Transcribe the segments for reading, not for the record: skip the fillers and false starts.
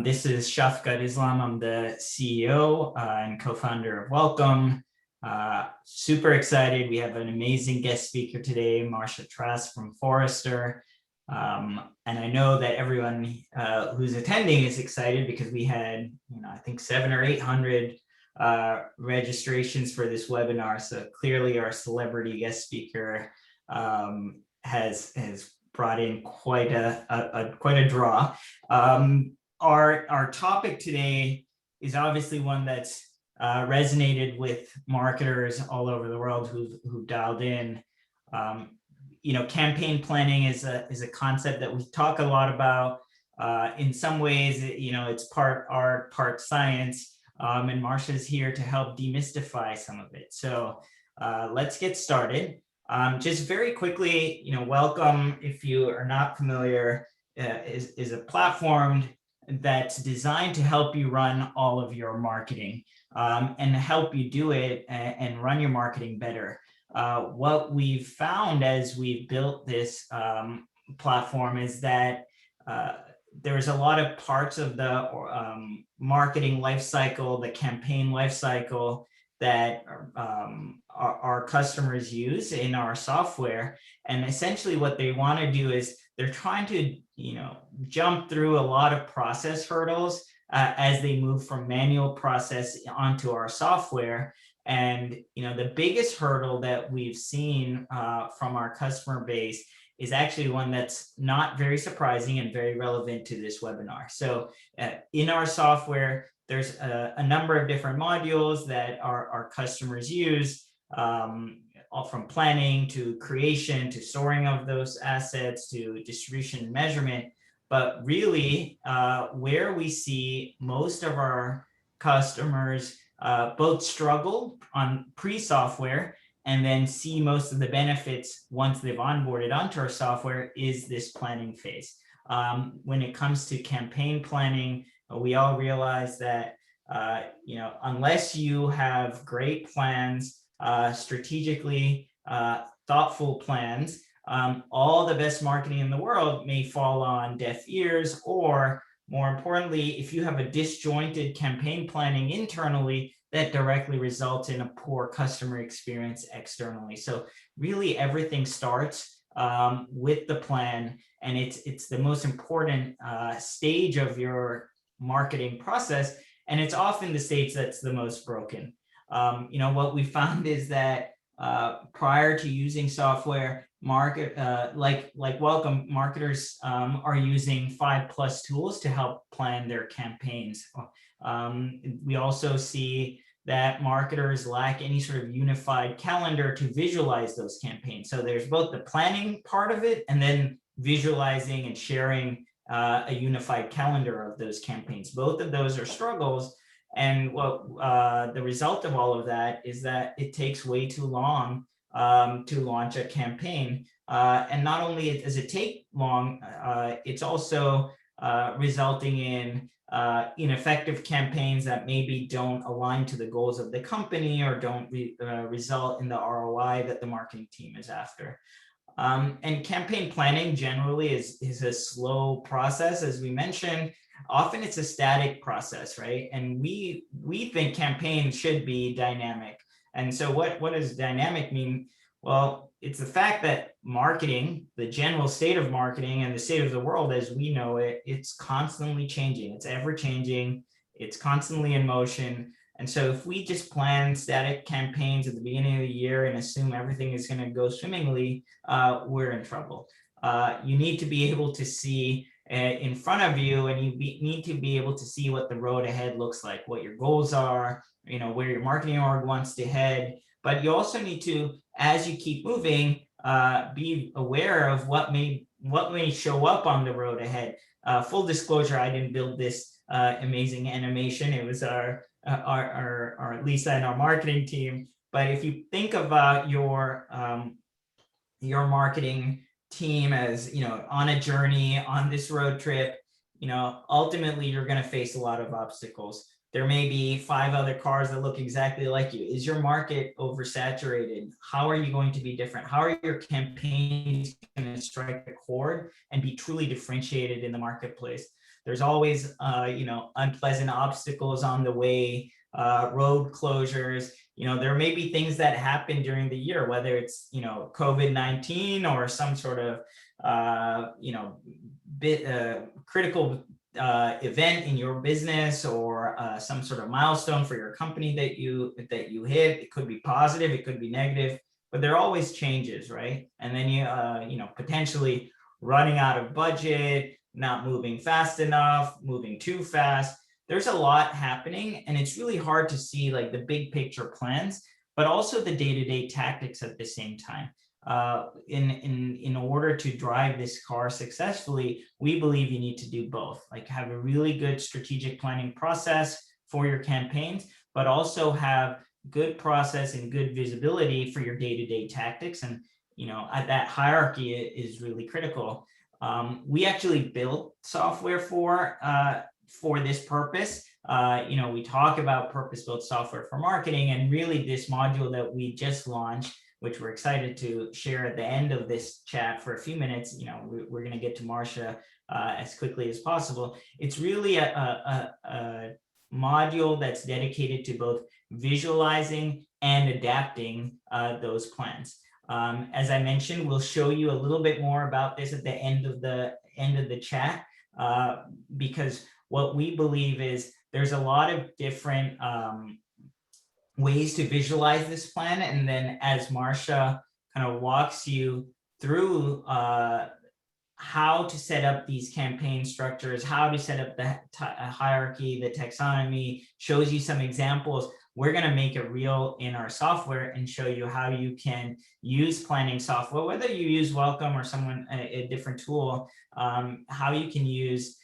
This is Shafqat Islam. I'm the CEO and co-founder of Welcome. Super excited. We have an amazing guest speaker today, Marcia Trask from Forrester. And I know that everyone who's attending is excited because we had, I think 700 or 800 registrations for this webinar. So clearly our celebrity guest speaker has brought in quite a draw. Our topic today is obviously one that's resonated with marketers all over the world who've dialed in. Campaign planning is a concept that we talk a lot about. In some ways, it's part art, part science, and Marcia's here to help demystify some of it. So let's get started. Just very quickly, Welcome, if you are not familiar, is a platform that's designed to help you run all of your marketing and help you do it and run your marketing better. What we've found as we've built this platform is that there's a lot of parts of the marketing lifecycle, the campaign lifecycle that our customers use in our software. And essentially what they want to do is they're trying to, jump through a lot of process hurdles as they move from manual process onto our software. And, the biggest hurdle that we've seen from our customer base is actually one that's not very surprising and very relevant to this webinar. So in our software, there's a number of different modules that our customers use, all from planning to creation to storing of those assets to distribution and measurement. But really, where we see most of our customers both struggle on pre-software and then see most of the benefits once they've onboarded onto our software is this planning phase. When it comes to campaign planning, we all realize that, unless you have great plans, strategically thoughtful plans, all the best marketing in the world may fall on deaf ears, or more importantly, if you have a disjointed campaign planning internally, that directly results in a poor customer experience externally. So really everything starts with the plan, and it's the most important stage of your marketing process, and it's often the stage that's the most broken. What we found is that prior to using software, like Welcome, marketers are using 5+ tools to help plan their campaigns. We also see that marketers lack any sort of unified calendar to visualize those campaigns. So there's both the planning part of it and then visualizing and sharing a unified calendar of those campaigns. Both of those are struggles. And what the result of all of that is that it takes way too long to launch a campaign. And not only does it take long, it's also resulting in ineffective campaigns that maybe don't align to the goals of the company or don't result in the ROI that the marketing team is after. And campaign planning generally is a slow process, as we mentioned. Often it's a static process, right? And we think campaigns should be dynamic. And so what does dynamic mean? Well, it's the fact that marketing, the general state of marketing and the state of the world as we know it, it's constantly changing. It's ever changing. It's constantly in motion. And so if we just plan static campaigns at the beginning of the year and assume everything is going to go swimmingly, we're in trouble. You need to be able to see in front of you, and you need to be able to see what the road ahead looks like, what your goals are, where your marketing org wants to head. But you also need to, as you keep moving, be aware of what may show up on the road ahead. Full disclosure, I didn't build this amazing animation. It was our Lisa and our marketing team. But if you think about your marketing team as on a journey on this road trip, ultimately you're going to face a lot of obstacles. There may be 5 other cars that look exactly like you. Is your market oversaturated? How are you going to be different? How are your campaigns going to strike a chord and be truly differentiated in the marketplace? There's always, unpleasant obstacles on the way, road closures. There may be things that happen during the year, whether it's, COVID-19 or some sort of, critical event in your business, or some sort of milestone for your company that you hit. It could be positive, it could be negative, but there are always changes, right? And then potentially running out of budget, not moving fast enough, moving too fast. There's a lot happening, and it's really hard to see like the big picture plans, but also the day-to-day tactics at the same time. In order to drive this car successfully, we believe you need to do both. Like, have a really good strategic planning process for your campaigns, but also have good process and good visibility for your day-to-day tactics. And that hierarchy is really critical. We actually built software for this purpose. We talk about purpose-built software for marketing, and really this module that we just launched, which we're excited to share at the end of this chat for a few minutes. We're going to get to Marcia as quickly as possible. It's really a module that's dedicated to both visualizing and adapting those plans. As I mentioned, we'll show you a little bit more about this at the end of the chat, because what we believe is there's a lot of different ways to visualize this plan. And then as Marcia kind of walks you through how to set up these campaign structures, how to set up the hierarchy, the taxonomy, shows you some examples. We're going to make it real in our software and show you how you can use planning software, whether you use Welcome or a different tool, how you can use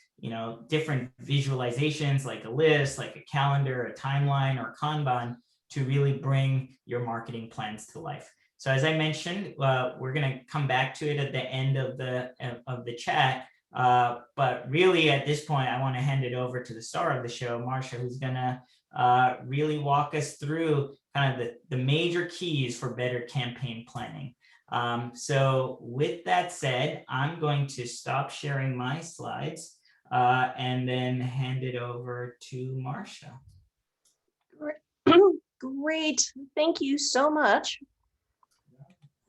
different visualizations like a list, like a calendar, a timeline, or Kanban to really bring your marketing plans to life. So as I mentioned, we're going to come back to it at the end of the chat. But really at this point, I want to hand it over to the star of the show, Marcia, who's going to really walk us through kind of the major keys for better campaign planning. So with that said, I'm going to stop sharing my slides and then hand it over to Marcia. Great. Thank you so much.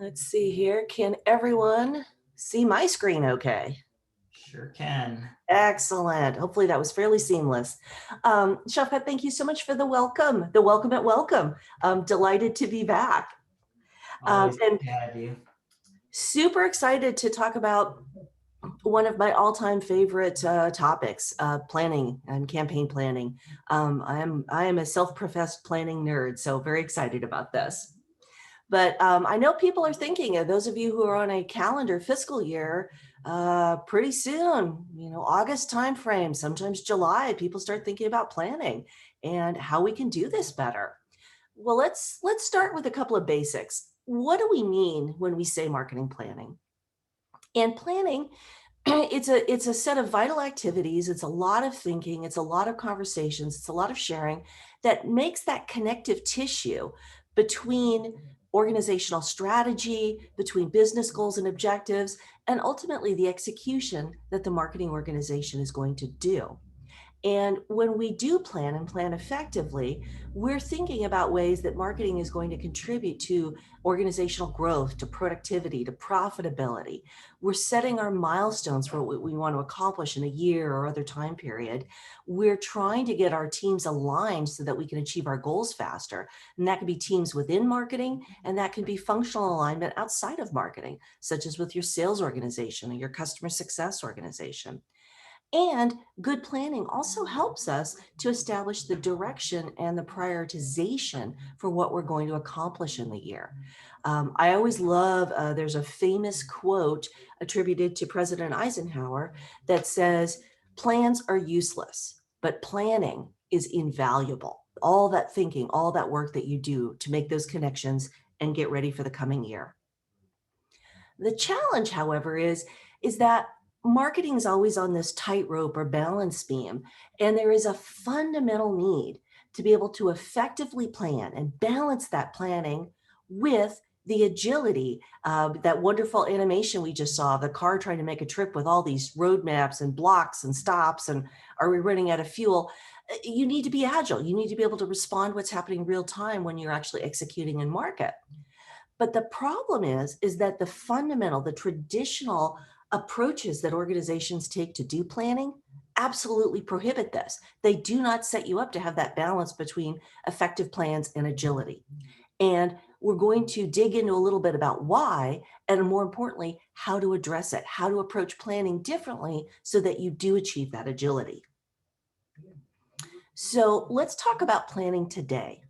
Let's see here. Can everyone see my screen okay? Sure can. Excellent. Hopefully that was fairly seamless. Shafqat, thank you so much for the welcome at welcome. I'm delighted to be back. Always good to have you. Super excited to talk about one of my all-time favorite topics, planning and campaign planning. I am a self-professed planning nerd, so very excited about this. But I know people are thinking, those of you who are on a calendar fiscal year, pretty soon, August timeframe, sometimes July, people start thinking about planning and how we can do this better. Well, let's start with a couple of basics. What do we mean when we say marketing planning? And planning, it's a set of vital activities. It's a lot of thinking. It's a lot of conversations. It's a lot of sharing that makes that connective tissue between organizational strategy, between business goals and objectives, and ultimately the execution that the marketing organization is going to do. And when we do plan and plan effectively, we're thinking about ways that marketing is going to contribute to organizational growth, to productivity, to profitability. We're setting our milestones for what we want to accomplish in a year or other time period. We're trying to get our teams aligned so that we can achieve our goals faster. And that can be teams within marketing, and that can be functional alignment outside of marketing, such as with your sales organization or your customer success organization. And good planning also helps us to establish the direction and the prioritization for what we're going to accomplish in the year. I always love, there's a famous quote attributed to President Eisenhower that says, plans are useless, but planning is invaluable. All that thinking, all that work that you do to make those connections and get ready for the coming year. The challenge, however, is that marketing is always on this tightrope or balance beam, and there is a fundamental need to be able to effectively plan and balance that planning with The agility, that wonderful animation we just saw, the car trying to make a trip with all these roadmaps and blocks and stops, and are we running out of fuel? You need to be agile. You need to be able to respond what's happening real time when you're actually executing in market. But the problem is that the traditional approaches that organizations take to do planning absolutely prohibit this. They do not set you up to have that balance between effective plans and agility. And we're going to dig into a little bit about why, and more importantly, how to address it, how to approach planning differently so that you do achieve that agility. So let's talk about planning today.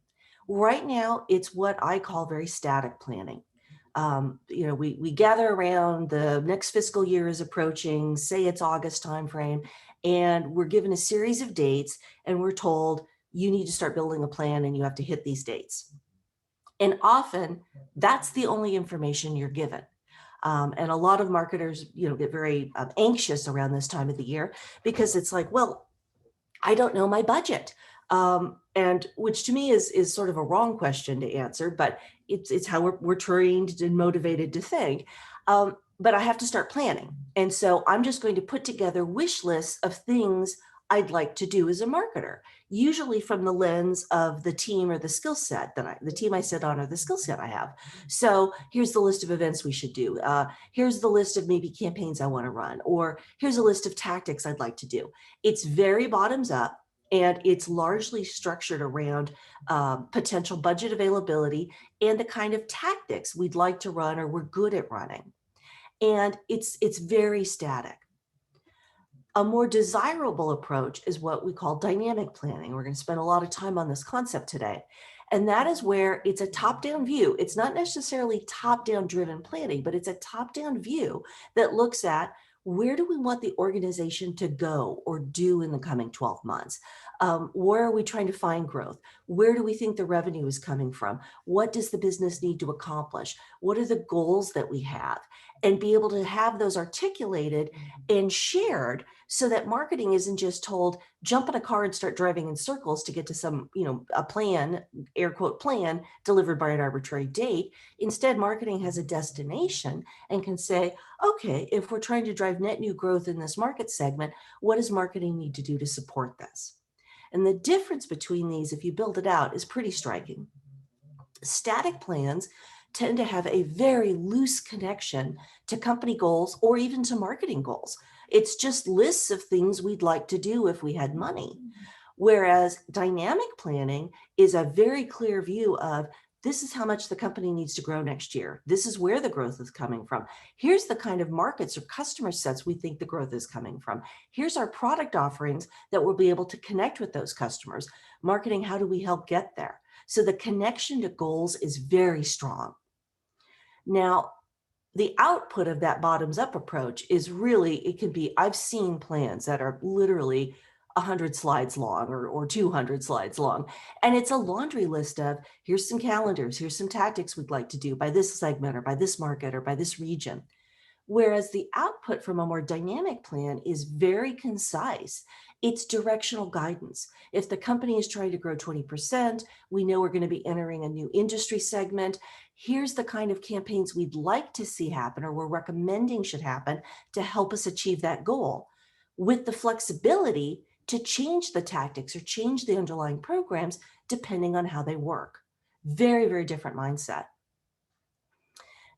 Right now, it's what I call very static planning. We gather around, the next fiscal year is approaching, say it's August timeframe, and we're given a series of dates, and we're told you need to start building a plan and you have to hit these dates. And often that's the only information you're given. And a lot of marketers, get very anxious around this time of the year because it's like, well, I don't know my budget. And which to me is sort of a wrong question to answer, but it's how we're trained and motivated to think. But I have to start planning. And so I'm just going to put together wish lists of things I'd like to do as a marketer, usually from the lens of the team or the skill set the team I sit on or the skill set I have. So here's the list of events we should do. Here's the list of maybe campaigns I want to run, or here's a list of tactics I'd like to do. It's very bottoms up. And it's largely structured around potential budget availability and the kind of tactics we'd like to run or we're good at running. And it's very static. A more desirable approach is what we call dynamic planning. We're going to spend a lot of time on this concept today. And that is where it's a top-down view. It's not necessarily top-down driven planning, but it's a top-down view that looks at where do we want the organization to go or do in the coming 12 months? Where are we trying to find growth? Where do we think the revenue is coming from? What does the business need to accomplish? What are the goals that we have? And be able to have those articulated and shared so that marketing isn't just told, jump in a car and start driving in circles to get to some, a plan, air quote plan, delivered by an arbitrary date. Instead, marketing has a destination and can say, okay, if we're trying to drive net new growth in this market segment, what does marketing need to do to support this? And the difference between these, if you build it out, is pretty striking. Static plans tend to have a very loose connection to company goals or even to marketing goals. It's just lists of things we'd like to do if we had money. Whereas dynamic planning is a very clear view of, this is how much the company needs to grow next year. This is where the growth is coming from. Here's the kind of markets or customer sets we think the growth is coming from. Here's our product offerings that will be able to connect with those customers. Marketing, how do we help get there? So the connection to goals is very strong. Now, the output of that bottoms up approach is really, it can be, I've seen plans that are literally 100 slides long or 200 slides long. And it's a laundry list of, here's some calendars, here's some tactics we'd like to do by this segment or by this market or by this region. Whereas the output from a more dynamic plan is very concise. It's directional guidance. If the company is trying to grow 20%, we know we're going to be entering a new industry segment. Here's the kind of campaigns we'd like to see happen or we're recommending should happen to help us achieve that goal, with the flexibility to change the tactics or change the underlying programs depending on how they work. Very, very different mindset.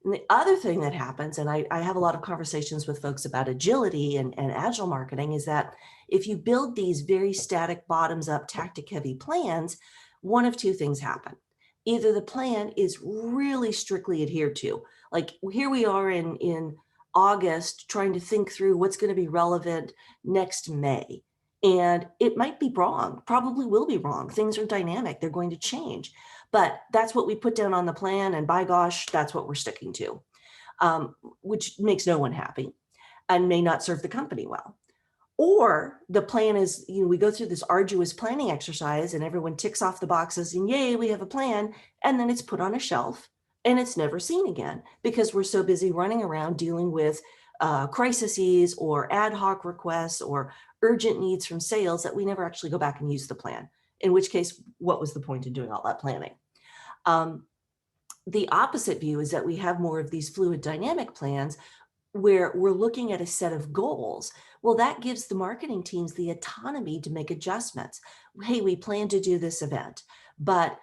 And the other thing that happens, and I have a lot of conversations with folks about agility and agile marketing, is that if you build these very static bottoms up tactic heavy plans, one of two things happen. Either the plan is really strictly adhered to, like here we are in August trying to think through what's going to be relevant next May. And it might be wrong, probably will be wrong. Things are dynamic, they're going to change. But that's what we put down on the plan, and by gosh, that's what we're sticking to, which makes no one happy and may not serve the company well. Or the plan is, we go through this arduous planning exercise and everyone ticks off the boxes and yay, we have a plan, and then it's put on a shelf and it's never seen again because we're so busy running around dealing with crises or ad hoc requests or urgent needs from sales that we never actually go back and use the plan. In which case, what was the point in doing all that planning? The opposite view is that we have more of these fluid dynamic plans where we're looking at a set of goals. Well, that gives the marketing teams the autonomy to make adjustments. Hey, we plan to do this event, but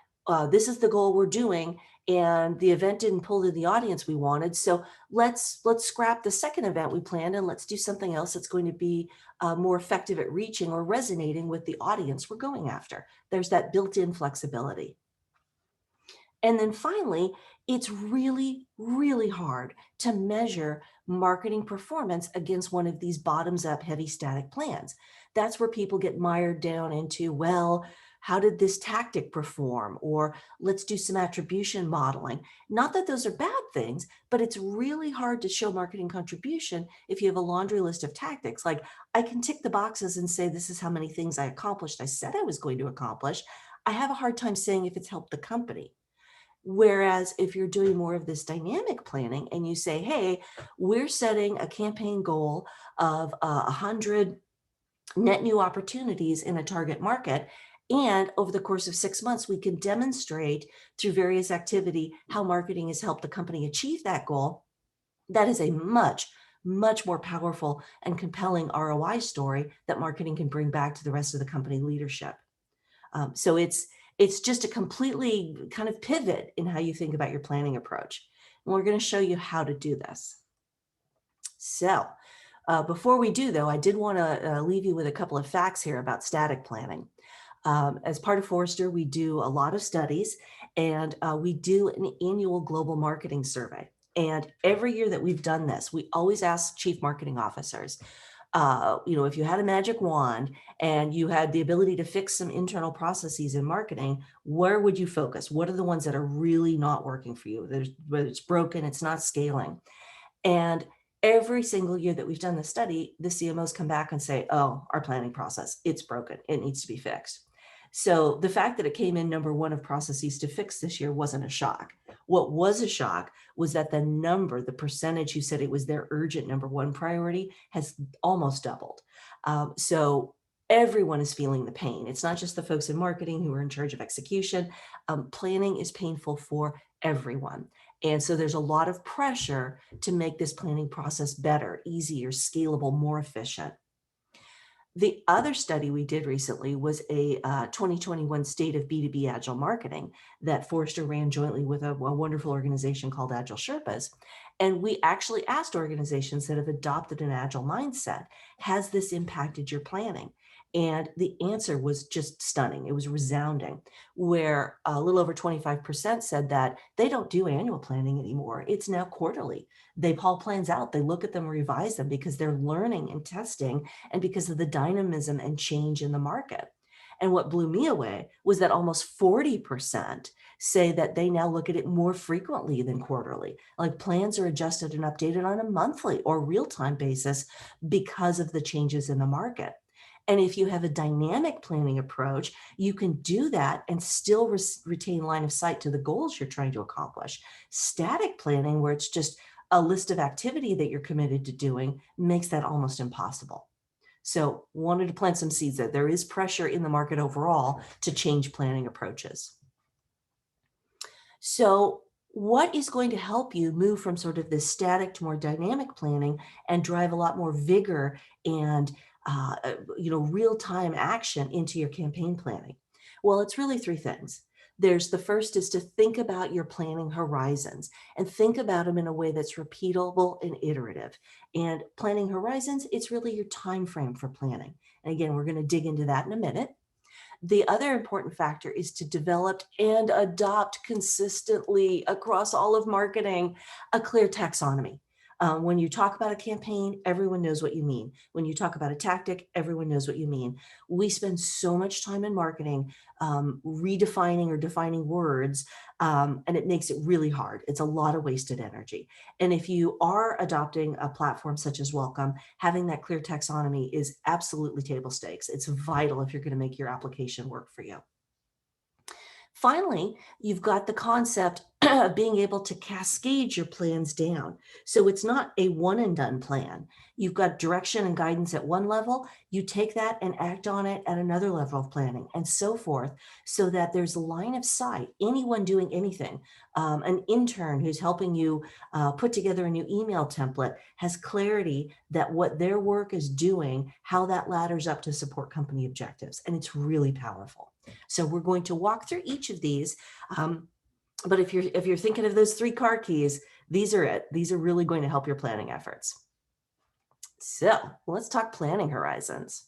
this is the goal we're doing, and the event didn't pull in the audience we wanted. So let's scrap the second event we planned and let's do something else that's going to be more effective at reaching or resonating with the audience we're going after. There's that built-in flexibility. And then finally, it's really, really hard to measure marketing performance against one of these bottoms up heavy static plans. That's where people get mired down into, well, how did this tactic perform? Or let's do some attribution modeling. Not that those are bad things, but it's really hard to show marketing contribution if you have a laundry list of tactics. Like, I can tick the boxes and say, this is how many things I accomplished, I said I was going to accomplish. I have a hard time saying if it's helped the company. Whereas if you're doing more of this dynamic planning and you say, hey, we're setting a campaign goal of 100 net new opportunities in a target market, and over the course of 6 months, we can demonstrate through various activity how marketing has helped the company achieve that goal, that is a much, much more powerful and compelling ROI story that marketing can bring back to the rest of the company leadership. So it's just a completely kind of pivot in how you think about your planning approach. And we're going to show you how to do this. So before we do, though, I did want to leave you with a couple of facts here about static planning. As part of Forrester, we do a lot of studies, and we do an annual global marketing survey. And every year that we've done this, we always ask chief marketing officers, if you had a magic wand and you had the ability to fix some internal processes in marketing, where would you focus? What are the ones that are really not working for you? Whether it's broken, it's not scaling. And every single year that we've done the study, the CMOs come back and say, oh, our planning process, it's broken. It needs to be fixed. So the fact that it came in number one of processes to fix this year wasn't a shock. What was a shock was that the percentage who said it was their urgent number one priority has almost doubled. So everyone is feeling the pain. It's not just the folks in marketing who are in charge of execution. Planning is painful for everyone. And so there's a lot of pressure to make this planning process better, easier, scalable, more efficient. The other study we did recently was a 2021 State of B2B Agile Marketing that Forrester ran jointly with a wonderful organization called Agile Sherpas. And we actually asked organizations that have adopted an Agile mindset, has this impacted your planning? And the answer was just stunning. It was resounding, where a little over 25% said that they don't do annual planning anymore. It's now quarterly. They pull plans out, they look at them, revise them because they're learning and testing, and because of the dynamism and change in the market. And what blew me away was that almost 40% say that they now look at it more frequently than quarterly. Like, plans are adjusted and updated on a monthly or real-time basis because of the changes in the market. And if you have a dynamic planning approach, you can do that and still retain line of sight to the goals you're trying to accomplish. Static planning, where it's just a list of activity that you're committed to doing, makes that almost impossible. So wanted to plant some seeds that there is pressure in the market overall to change planning approaches. So what is going to help you move from sort of this static to more dynamic planning and drive a lot more vigor and real-time action into your campaign planning? Well, it's really three things. The first is to think about your planning horizons and think about them in a way that's repeatable and iterative. And planning horizons, it's really your time frame for planning. And again, we're going to dig into that in a minute. The other important factor is to develop and adopt consistently across all of marketing a clear taxonomy. When you talk about a campaign, everyone knows what you mean. When you talk about a tactic, everyone knows what you mean. We spend so much time in marketing redefining or defining words, and it makes it really hard. It's a lot of wasted energy. And if you are adopting a platform such as Welcome, having that clear taxonomy is absolutely table stakes. It's vital if you're going to make your application work for you. Finally, you've got the concept being able to cascade your plans down. So it's not a one and done plan. You've got direction and guidance at one level, you take that and act on it at another level of planning, and so forth, so that there's a line of sight. Anyone doing anything, an intern who's helping you put together a new email template has clarity that what their work is doing, how that ladders up to support company objectives. And it's really powerful. So we're going to walk through each of these. But if you're thinking of those 3 car keys, these are it. These are really going to help your planning efforts. So let's talk planning horizons.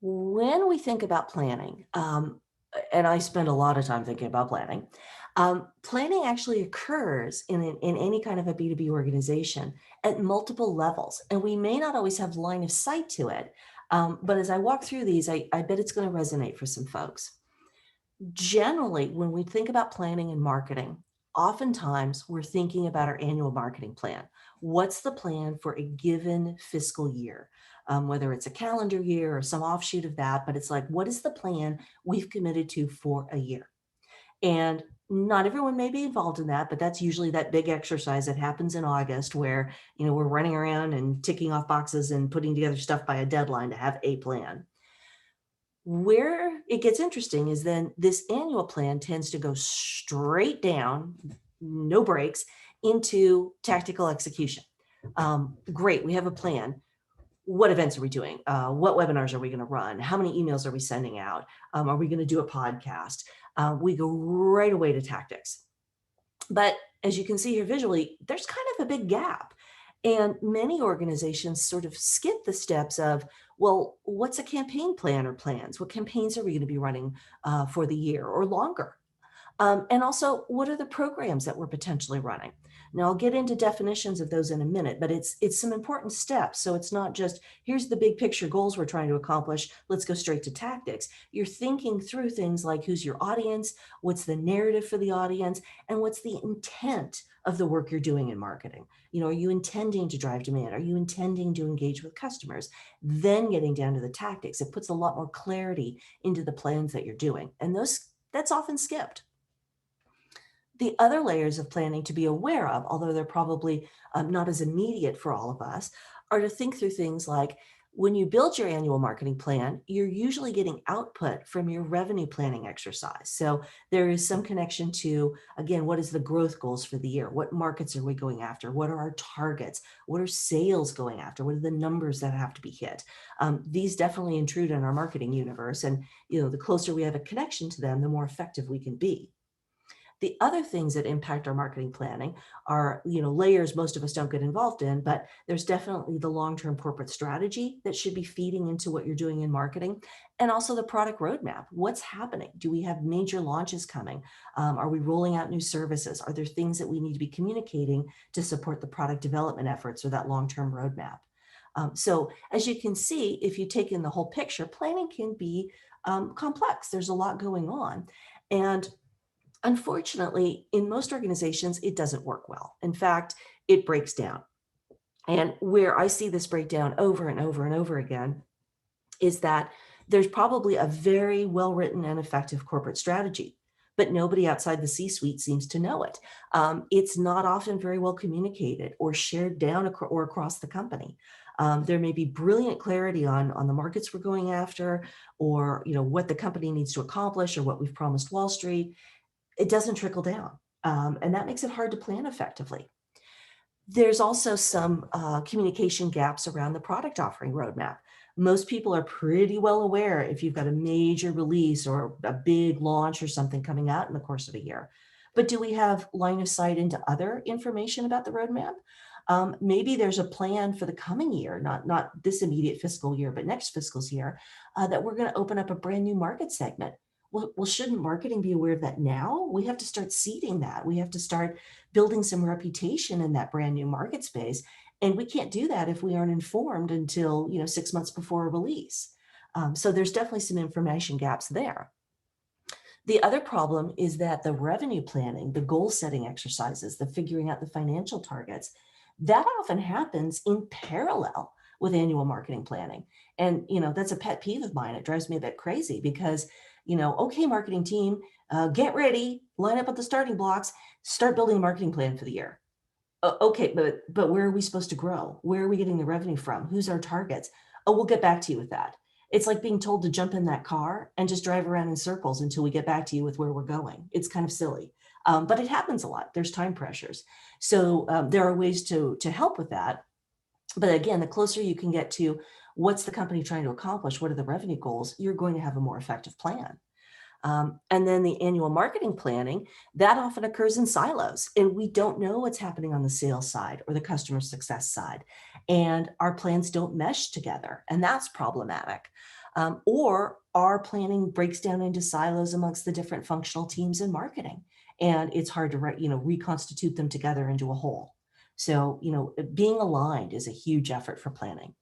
When we think about planning, and I spend a lot of time thinking about planning, planning actually occurs in any kind of a B2B organization at multiple levels. And we may not always have line of sight to it. But as I walk through these, I bet it's going to resonate for some folks. Generally, when we think about planning and marketing, oftentimes we're thinking about our annual marketing plan. What's the plan for a given fiscal year? Whether it's a calendar year or some offshoot of that, but it's like, what is the plan we've committed to for a year? And not everyone may be involved in that, but that's usually that big exercise that happens in August where, we're running around and ticking off boxes and putting together stuff by a deadline to have a plan. Where it gets interesting is then this annual plan tends to go straight down, no breaks, into tactical execution. Great, we have a plan. What events are we doing? What webinars are we going to run? How many emails are we sending out? Are we going to do a podcast? We go right away to tactics. But as you can see here visually, there's kind of a big gap. And many organizations sort of skip the steps of, well, what's a campaign plan or plans? What campaigns are we going to be running for the year or longer? And also, what are the programs that we're potentially running? Now, I'll get into definitions of those in a minute, but it's some important steps. So it's not just, here's the big picture goals we're trying to accomplish, let's go straight to tactics. You're thinking through things like who's your audience, what's the narrative for the audience, and what's the intent of the work you're doing in marketing. Are you intending to drive demand? Are you intending to engage with customers? Then getting down to the tactics, it puts a lot more clarity into the plans that you're doing. And that's often skipped. The other layers of planning to be aware of, although they're probably not as immediate for all of us, are to think through things like when you build your annual marketing plan, you're usually getting output from your revenue planning exercise. So there is some connection to, again, what is the growth goals for the year? What markets are we going after? What are our targets? What are sales going after? What are the numbers that have to be hit? These definitely intrude in our marketing universe. And the closer we have a connection to them, the more effective we can be. The other things that impact our marketing planning are, layers most of us don't get involved in, but there's definitely the long-term corporate strategy that should be feeding into what you're doing in marketing, and also the product roadmap. What's happening? Do we have major launches coming? Are we rolling out new services? Are there things that we need to be communicating to support the product development efforts or that long-term roadmap? So as you can see, if you take in the whole picture, planning can be complex. There's a lot going on. And unfortunately, in most organizations, it doesn't work well. In fact, it breaks down. And where I see this breakdown over and over and over again is that there's probably a very well-written and effective corporate strategy, but nobody outside the C-suite seems to know it. It's not often very well communicated or shared down or across the company. There may be brilliant clarity on the markets we're going after, or what the company needs to accomplish, or what we've promised Wall Street. It doesn't trickle down. And that makes it hard to plan effectively. There's also some communication gaps around the product offering roadmap. Most people are pretty well aware if you've got a major release or a big launch or something coming out in the course of a year. But do we have line of sight into other information about the roadmap? Maybe there's a plan for the coming year, not this immediate fiscal year, but next fiscal year, that we're going to open up a brand new market segment. Well, shouldn't marketing be aware of that now? We have to start seeding that. We have to start building some reputation in that brand new market space. And we can't do that if we aren't informed until 6 months before a release. So there's definitely some information gaps there. The other problem is that the revenue planning, the goal setting exercises, the figuring out the financial targets, that often happens in parallel with annual marketing planning. And, that's a pet peeve of mine. It drives me a bit crazy because, okay, marketing team, get ready, line up at the starting blocks, start building a marketing plan for the year. Okay, but where are we supposed to grow? Where are we getting the revenue from? Who's our targets? Oh, we'll get back to you with that. It's like being told to jump in that car and just drive around in circles until we get back to you with where we're going. It's kind of silly, but it happens a lot. There's time pressures. So there are ways to help with that. But again, the closer you can get to what's the company trying to accomplish, what are the revenue goals, you're going to have a more effective plan. And then the annual marketing planning, that often occurs in silos, and we don't know what's happening on the sales side or the customer success side. And our plans don't mesh together, and that's problematic. Or our planning breaks down into silos amongst the different functional teams in marketing, and it's hard to reconstitute them together into a whole. So, being aligned is a huge effort for planning.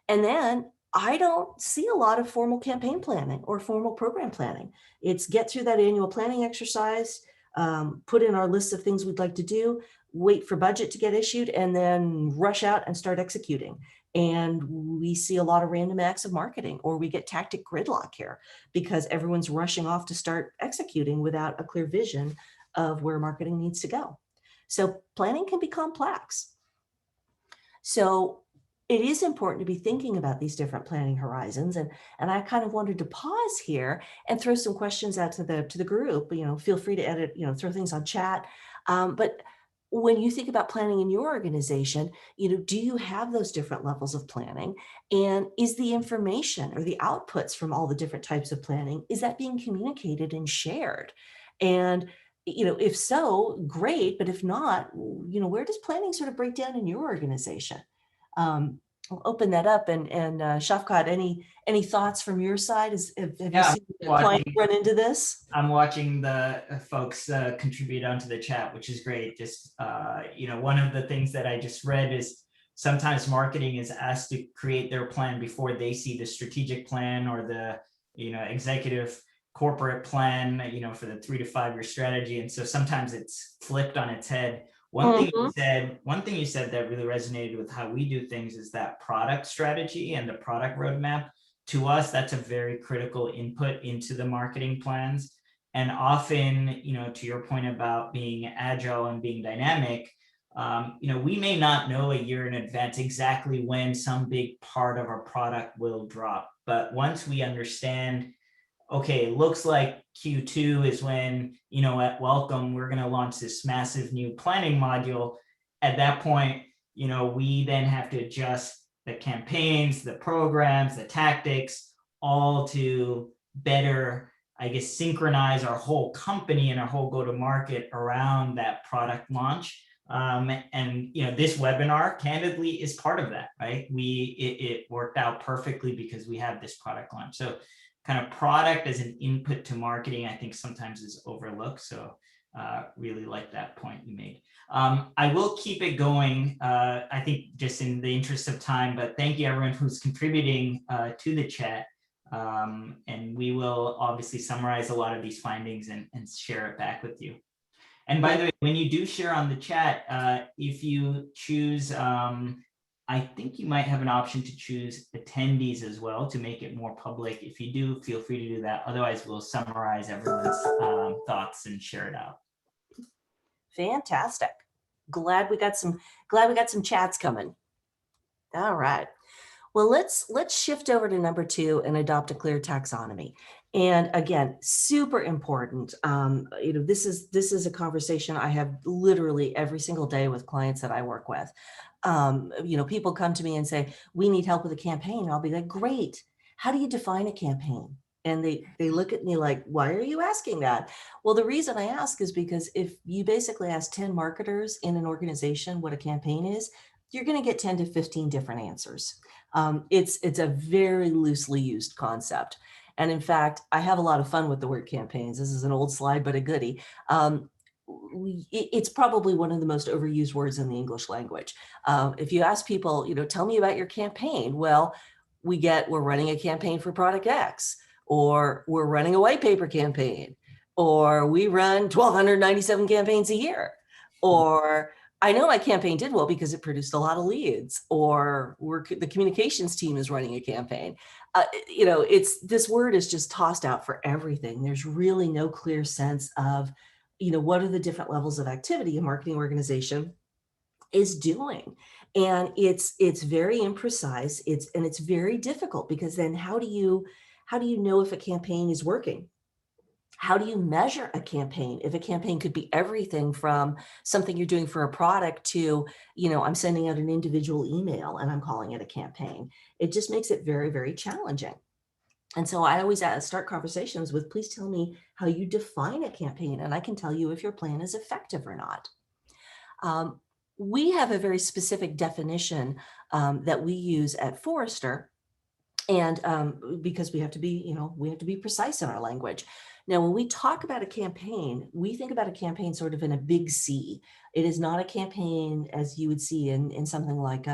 And then I don't see a lot of formal campaign planning or formal program planning. It's get through that annual planning exercise, put in our list of things we'd like to do, wait for budget to get issued, and then rush out and start executing. And we see a lot of random acts of marketing, or we get tactic gridlock here because everyone's rushing off to start executing without a clear vision of where marketing needs to go. So planning can be complex. So it is important to be thinking about these different planning horizons. And I kind of wanted to pause here and throw some questions out to the group. Feel free to edit, throw things on chat. But when you think about planning in your organization, do you have those different levels of planning? And is the information or the outputs from all the different types of planning, is that being communicated and shared? And if so, great. But if not, where does planning sort of break down in your organization? I'll open that up, and Shafqat, any thoughts from your side? Have you seen a client run into this? I'm watching the folks contribute onto the chat, which is great. Just one of the things that I just read is sometimes marketing is asked to create their plan before they see the strategic plan or the executive corporate plan, for the 3 to 5 year strategy, and so sometimes it's flipped on its head. One thing you said that really resonated with how we do things is that product strategy and the product roadmap. To us, that's a very critical input into the marketing plans. And often, to your point about being agile and being dynamic, we may not know a year in advance exactly when some big part of our product will drop. But once we understand, okay, it looks like Q2 is when, at Welcome, we're going to launch this massive new planning module. At that point, we then have to adjust the campaigns, the programs, the tactics, all to better, synchronize our whole company and our whole go-to-market around that product launch. And this webinar, candidly, is part of that, right? It worked out perfectly because we have this product launch. So kind of product as an input to marketing, I think sometimes is overlooked. So really like that point you made. I will keep it going, I think just in the interest of time, but thank you everyone who's contributing to the chat. And we will obviously summarize a lot of these findings and share it back with you. And by the way, when you do share on the chat, if you choose, I think you might have an option to choose attendees as well to make it more public. If you do, feel free to do that. Otherwise, we'll summarize everyone's thoughts and share it out. Fantastic. Glad we got some chats coming. All right. Well, let's shift over to number 2 and adopt a clear taxonomy. And again, super important. This is a conversation I have literally every single day with clients that I work with. People come to me and say, we need help with a campaign. And I'll be like, great. How do you define a campaign? And they look at me like, why are you asking that? Well, the reason I ask is because if you basically ask 10 marketers in an organization what a campaign is, you're going to get 10 to 15 different answers. It's a very loosely used concept. And in fact, I have a lot of fun with the word campaigns. This is an old slide, but a goodie. It's probably one of the most overused words in the English language. If you ask people, tell me about your campaign, well, we're running a campaign for product X, or we're running a white paper campaign, or we run 1,297 campaigns a year, or I know my campaign did well because it produced a lot of leads, or the communications team is running a campaign. This word is just tossed out for everything. There's really no clear sense of, what are the different levels of activity a marketing organization is doing. And it's very imprecise. It's very difficult, because then how do you know if a campaign is working? How do you measure a campaign? If a campaign could be everything from something you're doing for a product to, I'm sending out an individual email and I'm calling it a campaign. It just makes it very, very challenging. And so I always start conversations with, please tell me how you define a campaign, and I can tell you if your plan is effective or not. We have a very specific definition that we use at Forrester, and because we have to be precise in our language. Now, when we talk about a campaign, we think about a campaign sort of in a big C. It is not a campaign as you would see in something like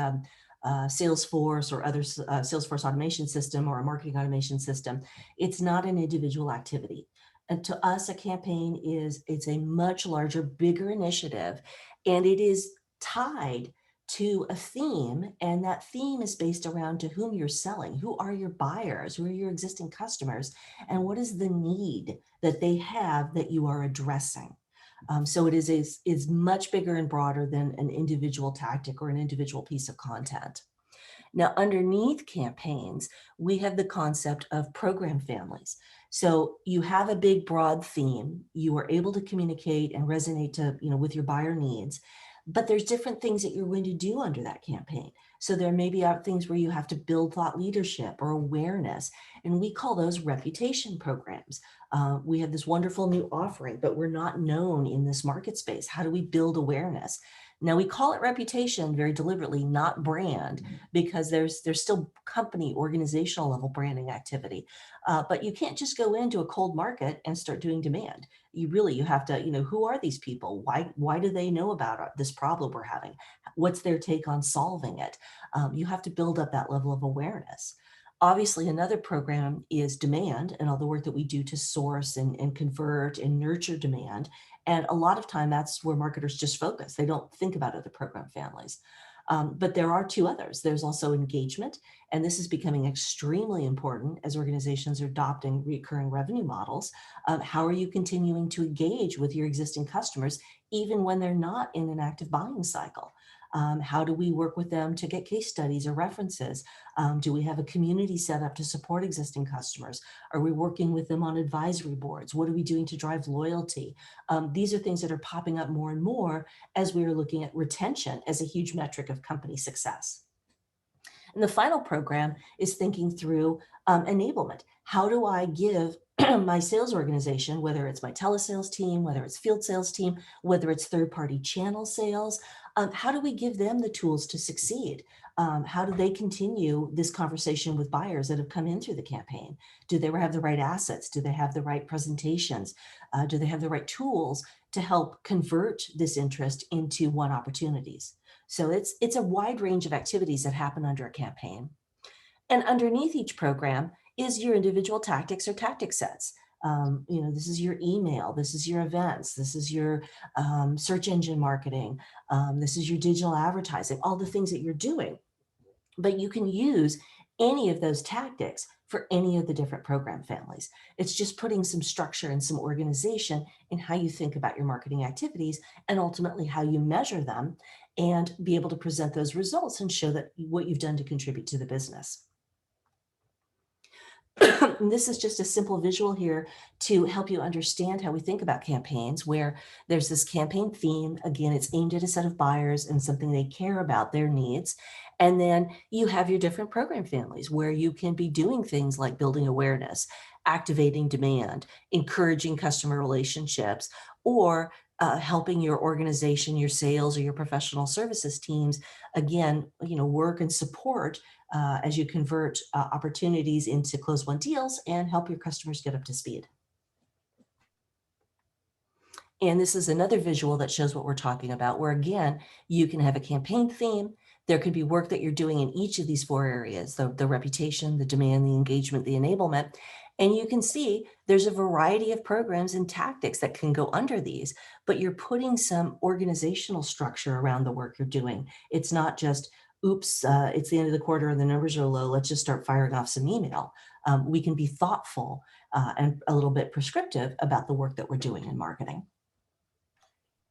Salesforce or other Salesforce automation system or a marketing automation system. It's not an individual activity. And to us, a campaign it's a much larger, bigger initiative, and it is tied to a theme, and that theme is based around to whom you're selling, who are your buyers, who are your existing customers, and what is the need that they have that you are addressing. So it is much bigger and broader than an individual tactic or an individual piece of content. Now, underneath campaigns, we have the concept of program families. So you have a big, broad theme. You are able to communicate and resonate with your buyer needs. But there's different things that you're going to do under that campaign. So there may be things where you have to build thought leadership or awareness, and we call those reputation programs. We have this wonderful new offering, but we're not known in this market space. How do we build awareness? Now, we call it reputation very deliberately, not brand, because there's still company organizational level branding activity. But you can't just go into a cold market and start doing demand. You have to, who are these people? Why do they know about this problem we're having? What's their take on solving it? You have to build up that level of awareness. Obviously, another program is demand and all the work that we do to source and convert and nurture demand. And a lot of time that's where marketers just focus. They don't think about other program families. But there are two others. There's also engagement, and this is becoming extremely important as organizations are adopting recurring revenue models. How are you continuing to engage with your existing customers, even when they're not in an active buying cycle? How do we work with them to get case studies or references? Do we have a community set up to support existing customers? Are we working with them on advisory boards? What are we doing to drive loyalty? These are things that are popping up more and more as we are looking at retention as a huge metric of company success. And the final program is thinking through enablement. How do I give my sales organization, whether it's my telesales team, whether it's field sales team, whether it's third-party channel sales, how do we give them the tools to succeed? How do they continue this conversation with buyers that have come in through the campaign? Do they have the right assets? Do they have the right presentations? Do they have the right tools to help convert this interest into won opportunities? So it's a wide range of activities that happen under a campaign. And underneath each program is your individual tactics or tactic sets. This is your email, this is your events, this is your search engine marketing, this is your digital advertising, all the things that you're doing. But you can use any of those tactics for any of the different program families. It's just putting some structure and some organization in how you think about your marketing activities and ultimately how you measure them and be able to present those results and show that what you've done to contribute to the business. This is just a simple visual here to help you understand how we think about campaigns, where there's this campaign theme. Again, it's aimed at a set of buyers and something they care about, their needs. And then you have your different program families where you can be doing things like building awareness, activating demand, encouraging customer relationships, or helping your organization, your sales, or your professional services teams, again, work and support as you convert opportunities into close won deals and help your customers get up to speed. And this is another visual that shows what we're talking about, where again, you can have a campaign theme, There could be work that you're doing in each of these 4 areas, the reputation, the demand, the engagement, the enablement. And you can see there's a variety of programs and tactics that can go under these, but you're putting some organizational structure around the work you're doing. It's not just, oops, it's the end of the quarter and the numbers are low, let's just start firing off some email. We can be thoughtful and a little bit prescriptive about the work that we're doing in marketing.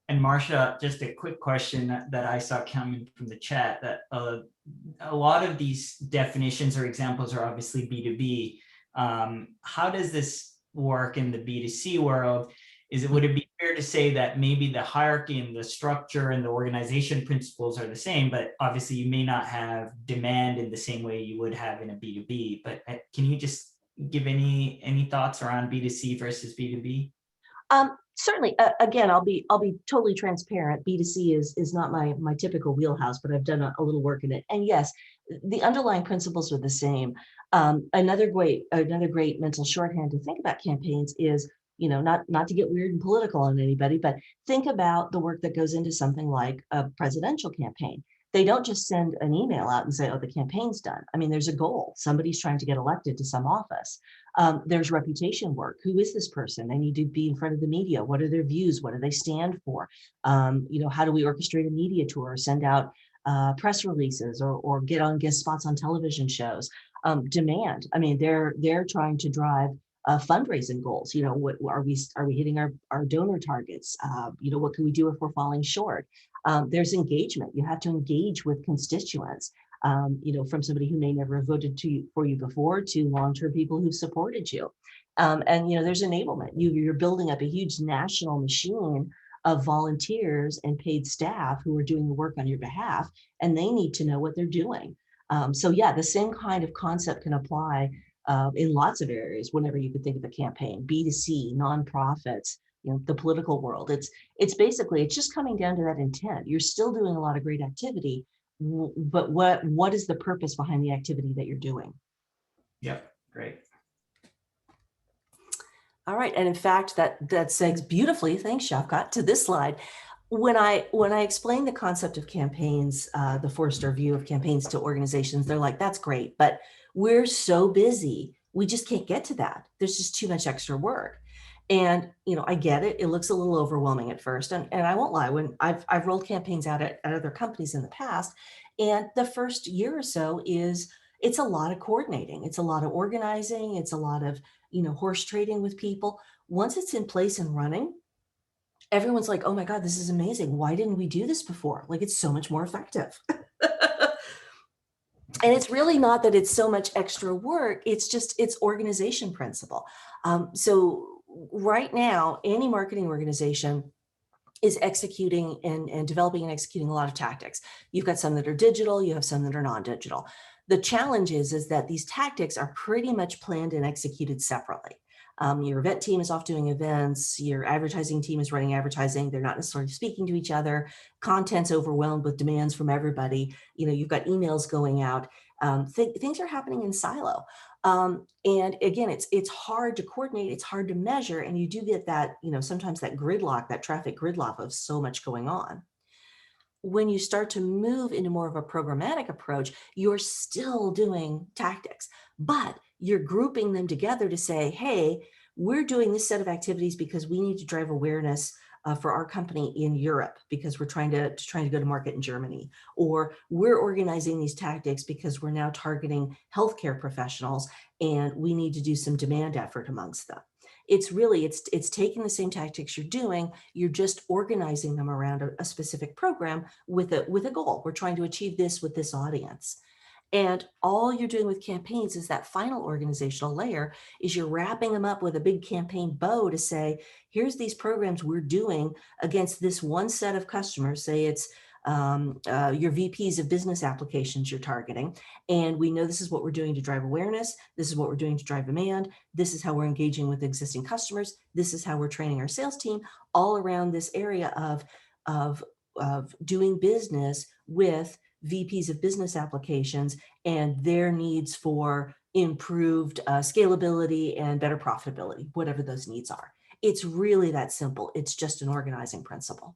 And Marcia, just a quick question that I saw coming from the chat, that a lot of these definitions or examples are obviously B2B. How does this work in the B2C world? Would it be fair to say that maybe the hierarchy and the structure and the organization principles are the same, but obviously you may not have demand in the same way you would have in a B2B, but can you just give any thoughts around B2C versus B2B? Certainly, again, I'll be totally transparent. B2C is not my typical wheelhouse, but I've done a little work in it. And yes, the underlying principles are the same. Another great mental shorthand to think about campaigns is, not to get weird and political on anybody, but think about the work that goes into something like a presidential campaign. They don't just send an email out and say, oh, the campaign's done. I mean, there's a goal. Somebody's trying to get elected to some office. There's reputation work. Who is this person? They need to be in front of the media. What are their views? What do they stand for? How do we orchestrate a media tour, send out press releases, or get on guest spots on television shows? Demand. I mean, they're trying to drive fundraising goals. What are we hitting our donor targets? What can we do if we're falling short? There's engagement. You have to engage with constituents. From somebody who may never have voted for you before to long-term people who supported you. And there's enablement. You're building up a huge national machine of volunteers and paid staff who are doing the work on your behalf, and they need to know what they're doing. So yeah, the same kind of concept can apply in lots of areas whenever you could think of a campaign. B2C, nonprofits, the political world. It's basically, it's just coming down to that intent. You're still doing a lot of great activity, but what is the purpose behind the activity that you're doing? Yep, great. All right, and in fact, that segues beautifully, thanks Shafqat, to this slide. When I explain the concept of campaigns, the Forrester view of campaigns to organizations, they're like, that's great, but we're so busy, we just can't get to that. There's just too much extra work. And, I get it. It looks a little overwhelming at first. And I won't lie, when I've rolled campaigns out at other companies in the past, and the first year or so it's a lot of coordinating. It's a lot of organizing. It's a lot of, horse trading with people. Once it's in place and running, everyone's like, oh my God, this is amazing. Why didn't we do this before? Like, it's so much more effective. And it's really not that it's so much extra work. It's organization principle. So right now, any marketing organization is executing and developing and executing a lot of tactics. You've got some that are digital, you have some that are non-digital. The challenge is that these tactics are pretty much planned and executed separately. Your event team is off doing events, your advertising team is running advertising, they're not necessarily speaking to each other, content's overwhelmed with demands from everybody, you've got emails going out, things are happening in silo. And again, it's hard to coordinate, it's hard to measure, and you do get that, sometimes that gridlock, that traffic gridlock of so much going on. When you start to move into more of a programmatic approach, you're still doing tactics, but you're grouping them together to say, hey, we're doing this set of activities because we need to drive awareness for our company in Europe because we're trying to go to market in Germany, or we're organizing these tactics because we're now targeting healthcare professionals and we need to do some demand effort amongst them. It's taking the same tactics you're doing, you're just organizing them around a specific program with a goal. We're trying to achieve this with this audience. And all you're doing with campaigns is that final organizational layer is you're wrapping them up with a big campaign bow to say, here's these programs we're doing against this one set of customers. Say it's your VPs of business applications you're targeting. And we know this is what we're doing to drive awareness. This is what we're doing to drive demand. This is how we're engaging with existing customers. This is how we're training our sales team all around this area of doing business with VPs of business applications and their needs for improved scalability and better profitability, whatever those needs are. It's really that simple. It's just an organizing principle.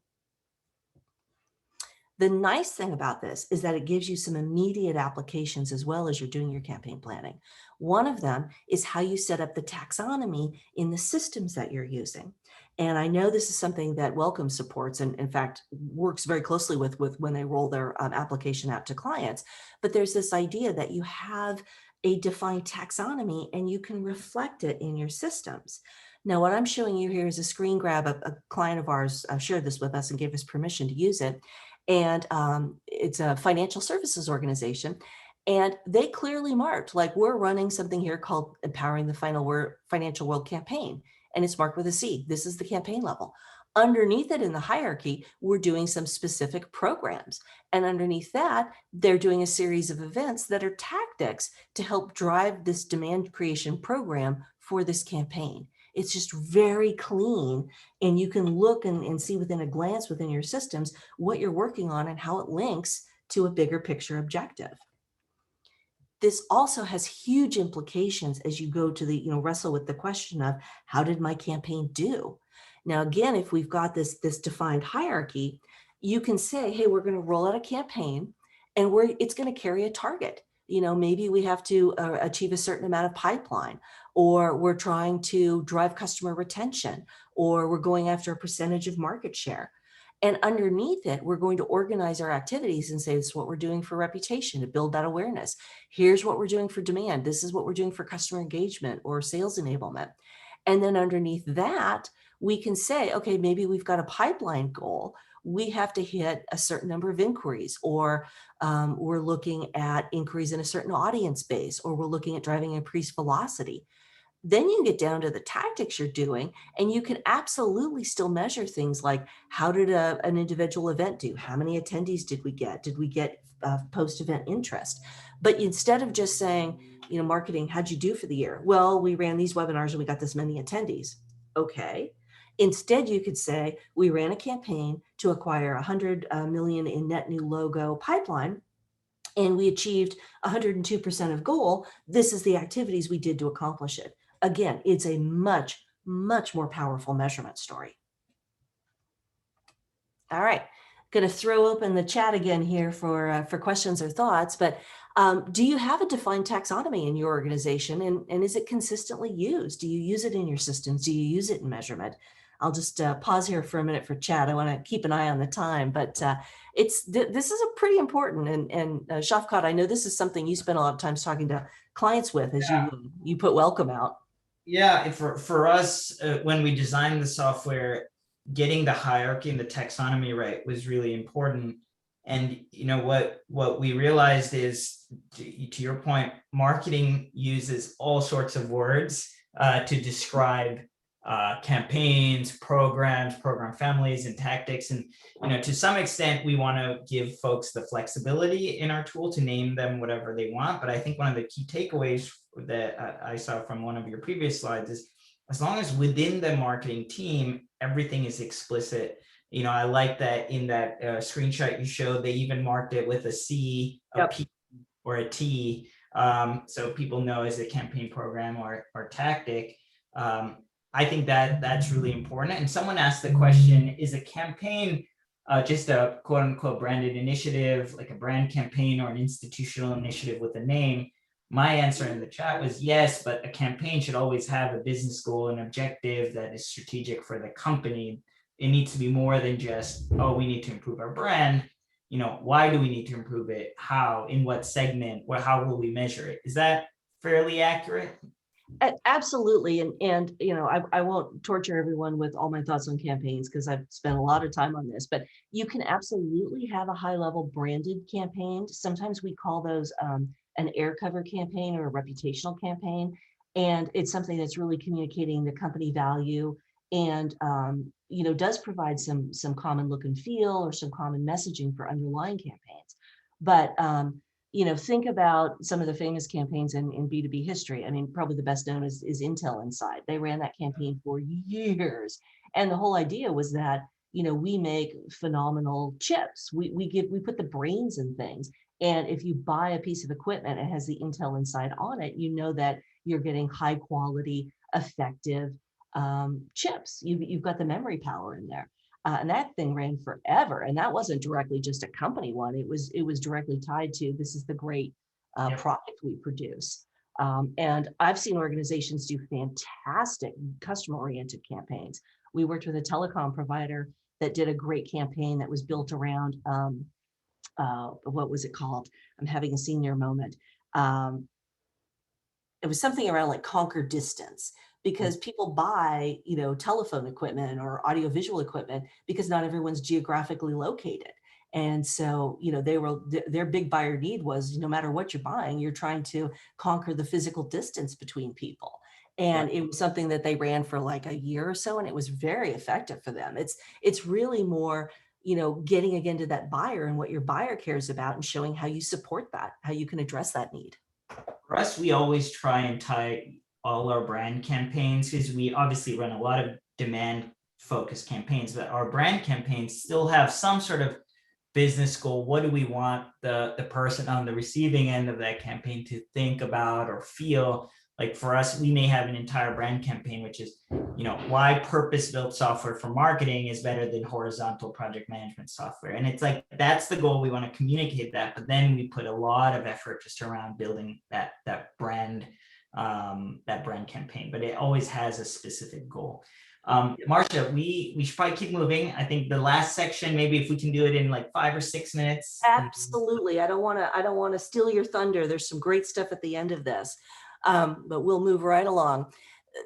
The nice thing about this is that it gives you some immediate applications as well as you're doing your campaign planning. One of them is how you set up the taxonomy in the systems that you're using. And I know this is something that Welcome supports and in fact works very closely with when they roll their application out to clients. But there's this idea that you have a defined taxonomy and you can reflect it in your systems. Now, what I'm showing you here is a screen grab. A client of ours shared this with us and gave us permission to use it. And it's a financial services organization. And they clearly marked, like, we're running something here called Empowering the Financial World Campaign. And it's marked with a C. This is the campaign level. Underneath it in the hierarchy, we're doing some specific programs. And underneath that, they're doing a series of events that are tactics to help drive this demand creation program for this campaign. It's just very clean. And you can look and see within a glance within your systems what you're working on and how it links to a bigger picture objective. This also has huge implications as you go to the, wrestle with the question of how did my campaign do? Now, again, if we've got this defined hierarchy, you can say, hey, we're going to roll out a campaign and it's going to carry a target. Maybe we have to achieve a certain amount of pipeline, or we're trying to drive customer retention, or we're going after a percentage of market share. And underneath it, we're going to organize our activities and say, this is what we're doing for reputation to build that awareness. Here's what we're doing for demand. This is what we're doing for customer engagement or sales enablement. And then underneath that, we can say, okay, maybe we've got a pipeline goal. We have to hit a certain number of inquiries, or we're looking at inquiries in a certain audience base, or we're looking at driving increased velocity. Then you get down to the tactics you're doing, and you can absolutely still measure things like, how did an individual event do? How many attendees did we get? Did we get post-event interest? But instead of just saying, marketing, how'd you do for the year? Well, we ran these webinars and we got this many attendees. Okay. Instead, you could say, we ran a campaign to acquire 100 million in net new logo pipeline, and we achieved 102% of goal. This is the activities we did to accomplish it. Again, it's a much, much more powerful measurement story. All right, going to throw open the chat again here for questions or thoughts, but do you have a defined taxonomy in your organization, and is it consistently used? Do you use it in your systems? Do you use it in measurement? I'll just pause here for a minute for chat. I want to keep an eye on the time, but this is a pretty important, and Shafqat, I know this is something you spend a lot of times talking to clients with as you put Welcome out. Yeah, for us, when we designed the software, getting the hierarchy and the taxonomy right was really important. And what we realized is, to your point, marketing uses all sorts of words to describe campaigns, programs, program families, and tactics. And to some extent, we want to give folks the flexibility in our tool to name them whatever they want. But I think one of the key takeaways that I saw from one of your previous slides is, as long as within the marketing team, everything is explicit. I like that in that screenshot you showed, they even marked it with a C, a P, or a T, so people know is a campaign, program, or tactic. I think that's really important. And someone asked the question, is a campaign just a quote unquote branded initiative, like a brand campaign or an institutional initiative with a name? My answer in the chat was yes, but a campaign should always have a business goal and objective that is strategic for the company. It needs to be more than just, oh, we need to improve our brand. Why do we need to improve it? How? In what segment? How will we measure it? Is that fairly accurate? Absolutely. And I won't torture everyone with all my thoughts on campaigns because I've spent a lot of time on this, but you can absolutely have a high level branded campaign. Sometimes we call those an air cover campaign or a reputational campaign. And it's something that's really communicating the company value and, does provide some common look and feel or some common messaging for underlying campaigns. But, think about some of the famous campaigns in B2B history. I mean, probably the best known is Intel Inside. They ran that campaign for years. And the whole idea was that, we make phenomenal chips. We put the brains in things. And if you buy a piece of equipment and it has the Intel Inside on it, you know that you're getting high quality, effective chips. You've got the memory power in there. And that thing ran forever. And that wasn't directly just a company one. It was directly tied to, this is the great Yep. product we produce. And I've seen organizations do fantastic customer-oriented campaigns. We worked with a telecom provider that did a great campaign that was built around, what was it called? I'm having a senior moment. It was something around like conquer distance, because people buy, telephone equipment or audiovisual equipment because not everyone's geographically located. And so, their big buyer need was, no matter what you're buying, you're trying to conquer the physical distance between people. And Yep. it was something that they ran for like a year or so, and it was very effective for them. It's really more, getting again to that buyer and what your buyer cares about, and showing how you support that, how you can address that need. For us, we always try and tie all our brand campaigns, because we obviously run a lot of demand focused campaigns, but our brand campaigns still have some sort of business goal. What do we want the person on the receiving end of that campaign to think about or feel? Like for us, we may have an entire brand campaign, which is, why purpose-built software for marketing is better than horizontal project management software. And it's like, that's the goal. We want to communicate that, but then we put a lot of effort just around building that brand campaign, but it always has a specific goal. Marcia, we should probably keep moving. I think the last section, maybe if we can do it in like 5 or 6 minutes. Absolutely. I don't want to steal your thunder. There's some great stuff at the end of this, but we'll move right along.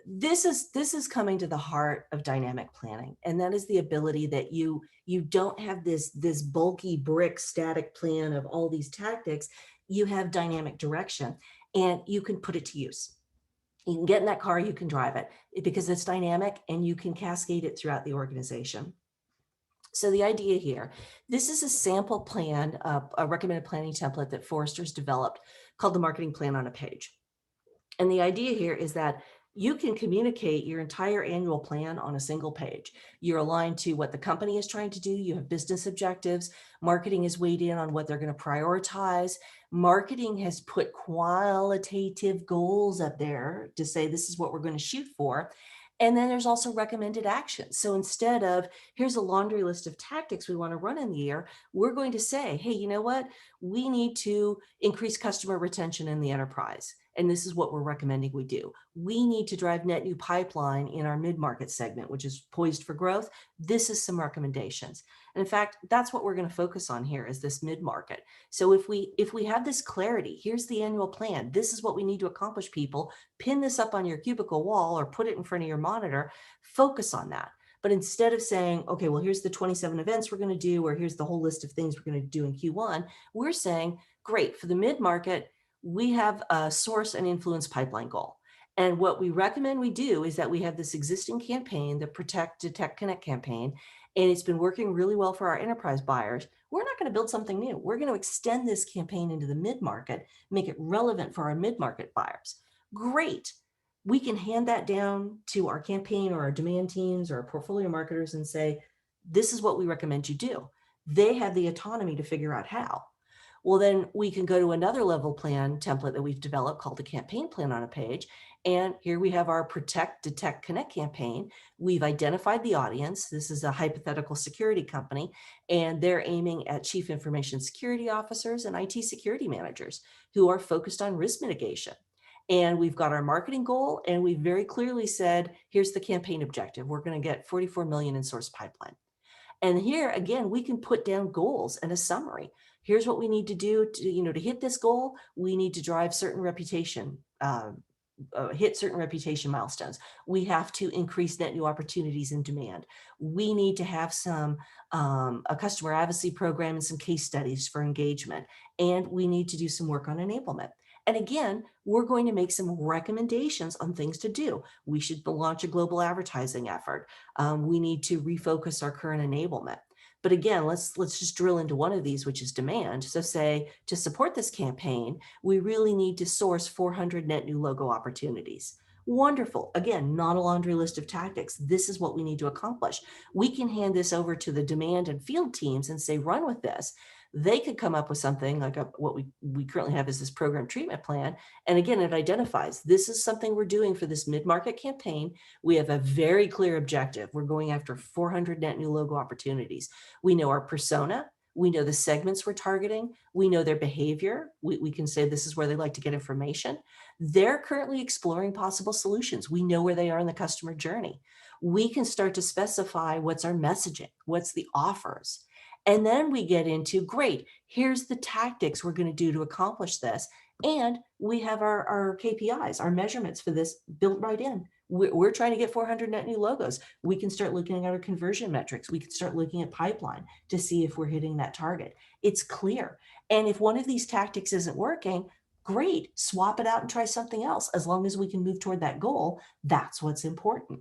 This is coming to the heart of dynamic planning, and that is the ability that you don't have this bulky brick static plan of all these tactics. You have dynamic direction, and you can put it to use. You can get in that car, you can drive it because it's dynamic, and you can cascade it throughout the organization. So the idea here, this is a sample plan, a recommended planning template that Forrester's developed called the Marketing Plan on a Page. And the idea here is that you can communicate your entire annual plan on a single page. You're aligned to what the company is trying to do. You have business objectives. Marketing is weighed in on what they're going to prioritize. Marketing has put qualitative goals up there to say, this is what we're going to shoot for. And then there's also recommended actions. So instead of, here's a laundry list of tactics we want to run in the year, we're going to say, hey, you know what? We need to increase customer retention in the enterprise. And this is what we're recommending we do. We need to drive net new pipeline in our mid-market segment, which is poised for growth. This is some recommendations. And in fact, that's what we're going to focus on here, is this mid-market. So if we have this clarity, here's the annual plan. This is what we need to accomplish, people. Pin this up on your cubicle wall or put it in front of your monitor. Focus on that. But instead of saying, okay, well, here's the 27 events we're going to do, or here's the whole list of things we're going to do in Q1, we're saying, great, for the mid-market, we have a source and influence pipeline goal. And what we recommend we do is that we have this existing campaign, the Protect, Detect, Connect campaign, and it's been working really well for our enterprise buyers. We're not going to build something new. We're going to extend this campaign into the mid-market, make it relevant for our mid-market buyers. Great. We can hand that down to our campaign or our demand teams or our portfolio marketers and say, this is what we recommend you do. They have the autonomy to figure out how. Well, then we can go to another level plan template that we've developed called the Campaign Plan on a Page. And here we have our Protect, Detect, Connect campaign. We've identified the audience. This is a hypothetical security company, and they're aiming at chief information security officers and IT security managers who are focused on risk mitigation. And we've got our marketing goal, and we've very clearly said, here's the campaign objective. We're going to get 44 million in source pipeline. And here, again, we can put down goals and a summary. Here's what we need to do to hit this goal. We need to drive certain reputation, hit certain reputation milestones. We have to increase net new opportunities in demand. We need to have a customer advocacy program and some case studies for engagement. And we need to do some work on enablement. And again, we're going to make some recommendations on things to do. We should launch a global advertising effort. We need to refocus our current enablement. But again, let's just drill into one of these, which is demand. So say, to support this campaign, we really need to source 400 net new logo opportunities. Wonderful. Again, not a laundry list of tactics. This is what we need to accomplish. We can hand this over to the demand and field teams and say, run with this. They could come up with something like what we currently have is this program treatment plan. And again, it identifies this is something we're doing for this mid-market campaign. We have a very clear objective. We're going after 400 net new logo opportunities. We know our persona. We know the segments we're targeting. We know their behavior. We can say this is where they like to get information. They're currently exploring possible solutions. We know where they are in the customer journey. We can start to specify what's our messaging, what's the offers. And then we get into, great, here's the tactics we're going to do to accomplish this. And we have our KPIs, our measurements for this built right in. We're trying to get 400 net new logos. We can start looking at our conversion metrics. We can start looking at pipeline to see if we're hitting that target. It's clear. And if one of these tactics isn't working, great, swap it out and try something else. As long as we can move toward that goal, that's what's important.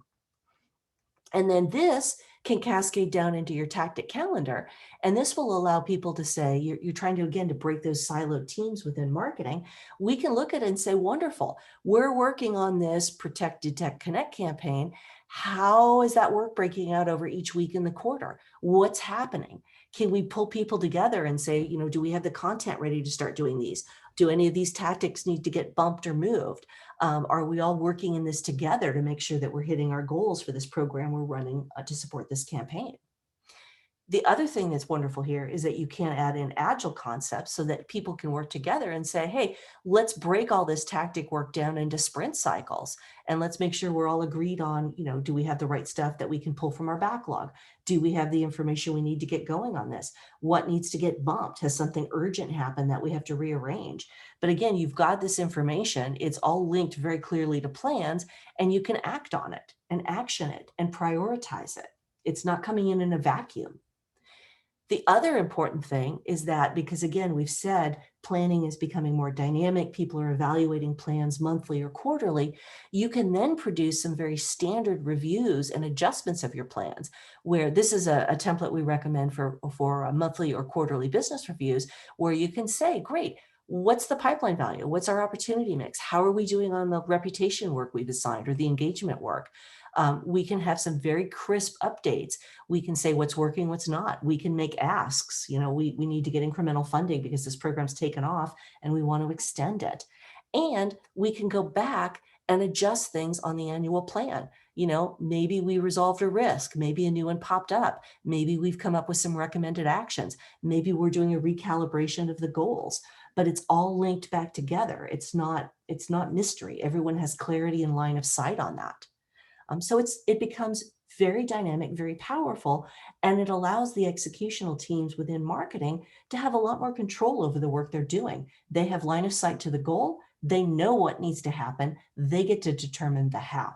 And then this can cascade down into your tactic calendar. And this will allow people to say, you're trying to, again, to break those siloed teams within marketing. We can look at it and say, wonderful, we're working on this Protect, Detect, Connect campaign. How is that work breaking out over each week in the quarter? What's happening? Can we pull people together and say, do we have the content ready to start doing these? Do any of these tactics need to get bumped or moved? Are we all working in this together to make sure that we're hitting our goals for this program we're running to support this campaign? The other thing that's wonderful here is that you can add in agile concepts so that people can work together and say, hey, let's break all this tactic work down into sprint cycles. And let's make sure we're all agreed on, do we have the right stuff that we can pull from our backlog? Do we have the information we need to get going on this? What needs to get bumped? Has something urgent happened that we have to rearrange? But again, you've got this information. It's all linked very clearly to plans, and you can act on it and action it and prioritize it. It's not coming in a vacuum. The other important thing is that, because again, we've said planning is becoming more dynamic, people are evaluating plans monthly or quarterly, you can then produce some very standard reviews and adjustments of your plans, where this is a template we recommend for monthly or quarterly business reviews, where you can say, great, what's the pipeline value? What's our opportunity mix? How are we doing on the reputation work we've assigned or the engagement work? We can have some very crisp updates. We can say what's working, what's not. We can make asks. We need to get incremental funding because this program's taken off and we want to extend it. And we can go back and adjust things on the annual plan. Maybe we resolved a risk. Maybe a new one popped up. Maybe we've come up with some recommended actions. Maybe we're doing a recalibration of the goals. But it's all linked back together. It's not mystery. Everyone has clarity and line of sight on that. So it becomes very dynamic, very powerful, and it allows the executional teams within marketing to have a lot more control over the work they're doing. They have line of sight to the goal. They know what needs to happen. They get to determine the how.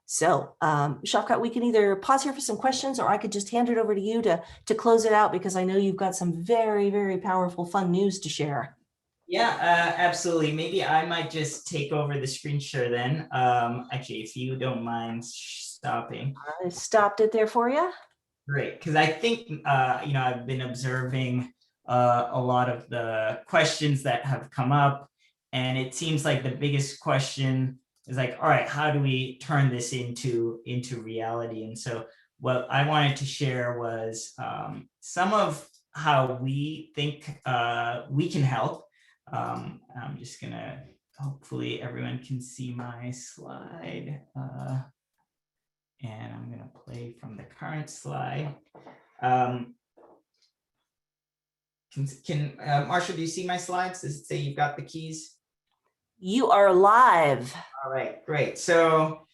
So, Shafqat, we can either pause here for some questions, or I could just hand it over to you to close it out, because I know you've got some very, very powerful, fun news to share. Yeah, absolutely. Maybe I might just take over the screen share then. Actually, if you don't mind stopping. I stopped it there for you. Great, because I think, I've been observing a lot of the questions that have come up, and it seems like the biggest question is like, all right, how do we turn this into reality? And so what I wanted to share was some of how we think we can help. I'm just gonna, hopefully everyone can see my slide, and I'm gonna play from the current slide. Marcia, do you see my slides? Does it say you've got the keys? You are live. All right, great. So